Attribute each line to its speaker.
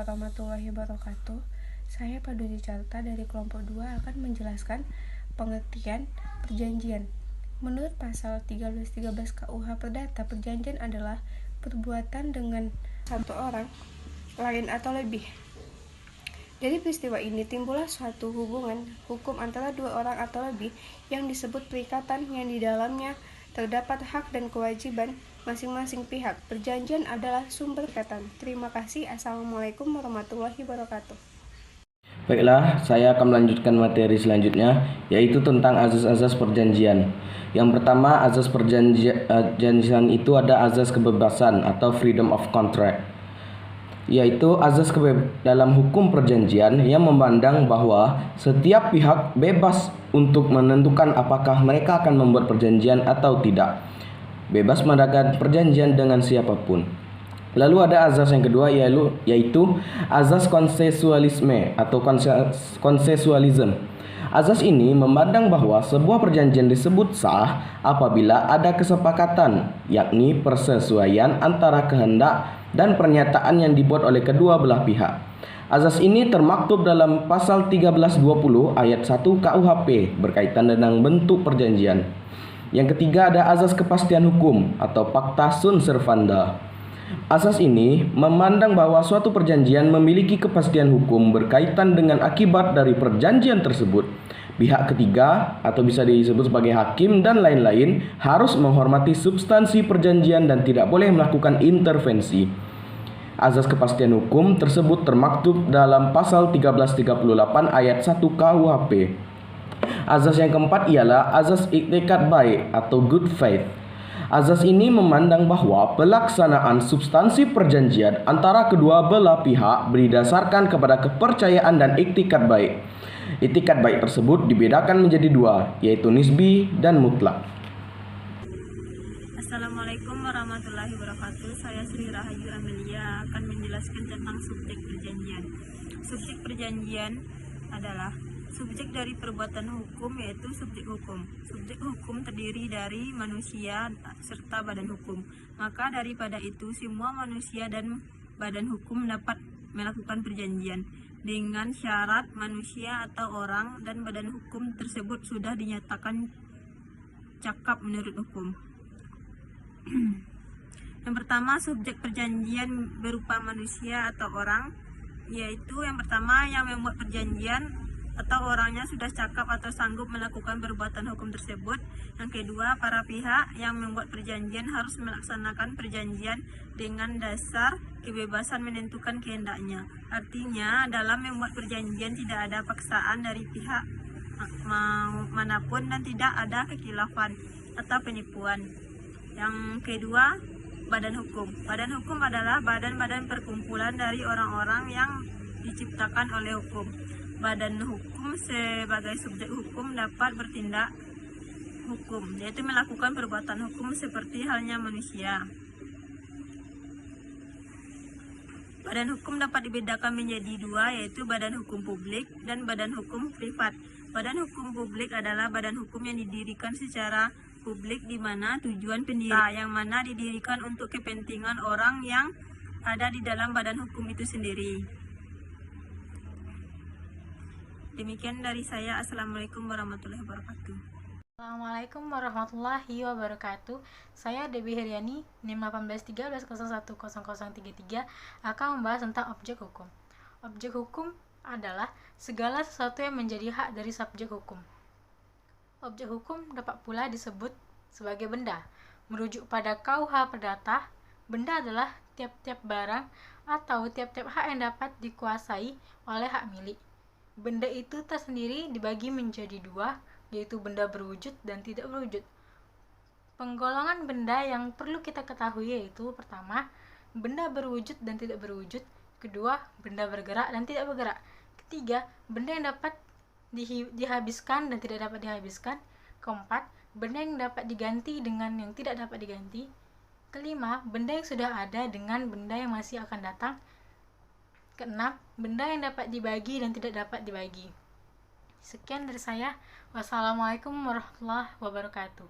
Speaker 1: warahmatullahi wabarakatuh. Saya Paduji Carta dari kelompok 2 akan menjelaskan pengertian perjanjian. Menurut pasal 1313 KUH Perdata, perjanjian adalah perbuatan dengan satu orang, lain atau lebih. Dari peristiwa ini timbullah suatu hubungan hukum antara dua orang atau lebih yang disebut perikatan, yang di dalamnya terdapat hak dan kewajiban masing-masing pihak. Perjanjian adalah sumber perikatan. Terima kasih. Assalamualaikum warahmatullahi wabarakatuh.
Speaker 2: Baiklah, saya akan melanjutkan materi selanjutnya, yaitu tentang azas-azas perjanjian. Yang pertama, azas perjanjian itu ada azas kebebasan atau freedom of contract, yaitu azas dalam hukum perjanjian yang memandang bahwa setiap pihak bebas untuk menentukan apakah mereka akan membuat perjanjian atau tidak, bebas mengadakan perjanjian dengan siapapun. Lalu ada azas yang kedua, yaitu azas konsensualisme atau konsensualism. Azas ini memandang bahwa sebuah perjanjian disebut sah apabila ada kesepakatan, yakni persesuaian antara kehendak dan pernyataan yang dibuat oleh kedua belah pihak. Azas ini termaktub dalam pasal 1320 ayat 1 KUHP berkaitan dengan bentuk perjanjian. Yang ketiga ada azas kepastian hukum atau pacta sunt servanda. Asas ini memandang bahwa suatu perjanjian memiliki kepastian hukum berkaitan dengan akibat dari perjanjian tersebut. Pihak ketiga atau bisa disebut sebagai hakim dan lain-lain harus menghormati substansi perjanjian dan tidak boleh melakukan intervensi. Azas kepastian hukum tersebut termaktub dalam pasal 1338 ayat 1 KUHP. Azas yang keempat ialah azas iktiqad baik atau good faith. Azas ini memandang bahwa pelaksanaan substansi perjanjian antara kedua belah pihak berdasarkan kepada kepercayaan dan iktikad baik. Iktikad baik tersebut dibedakan menjadi dua, yaitu nisbi dan mutlak.
Speaker 3: Assalamualaikum warahmatullahi wabarakatuh. Saya Sri Rahayu Amelia akan menjelaskan tentang subjek perjanjian. Subjek perjanjian adalah subjek dari perbuatan hukum, yaitu subjek hukum. Subjek hukum terdiri dari manusia serta badan hukum. Maka daripada itu semua manusia dan badan hukum dapat melakukan perjanjian dengan syarat manusia atau orang dan badan hukum tersebut sudah dinyatakan cakap menurut hukum. Yang pertama, subjek perjanjian berupa manusia atau orang, yaitu yang pertama yang membuat perjanjian atau orangnya sudah cakap atau sanggup melakukan perbuatan hukum tersebut. Yang kedua, para pihak yang membuat perjanjian harus melaksanakan perjanjian dengan dasar kebebasan menentukan kehendaknya. Artinya, dalam membuat perjanjian tidak ada paksaan dari pihak manapun dan tidak ada kekhilafan atau penipuan. Yang kedua, badan hukum. Badan hukum adalah badan-badan perkumpulan dari orang-orang yang diciptakan oleh hukum. Badan hukum sebagai subjek hukum dapat bertindak hukum, yaitu melakukan perbuatan hukum seperti halnya manusia. Badan hukum dapat dibedakan menjadi dua, yaitu badan hukum publik dan badan hukum privat. Badan hukum publik adalah badan hukum yang didirikan secara publik di mana tujuan pendirian yang mana didirikan untuk kepentingan orang yang ada di dalam badan hukum itu sendiri. Demikian dari saya. Assalamualaikum warahmatullahi wabarakatuh.
Speaker 4: Assalamualaikum warahmatullahi wabarakatuh. Saya Debbie Heriani, NIM 1813010033 akan membahas tentang objek hukum. Objek hukum adalah segala sesuatu yang menjadi hak dari subjek hukum. Objek hukum dapat pula disebut sebagai benda. Merujuk pada KUH Perdata, benda adalah tiap-tiap barang atau tiap-tiap hak yang dapat dikuasai oleh hak milik. Benda itu tersendiri dibagi menjadi dua, yaitu benda berwujud dan tidak berwujud. Penggolongan benda yang perlu kita ketahui yaitu pertama, benda berwujud dan tidak berwujud. Kedua, benda bergerak dan tidak bergerak. Ketiga, benda yang dapat dihabiskan dan tidak dapat dihabiskan. Keempat, benda yang dapat diganti dengan yang tidak dapat diganti. Kelima, benda yang sudah ada dengan benda yang masih akan datang. Keenam, benda yang dapat dibagi dan tidak dapat dibagi. Sekian dari saya. Wassalamualaikum warahmatullahi wabarakatuh.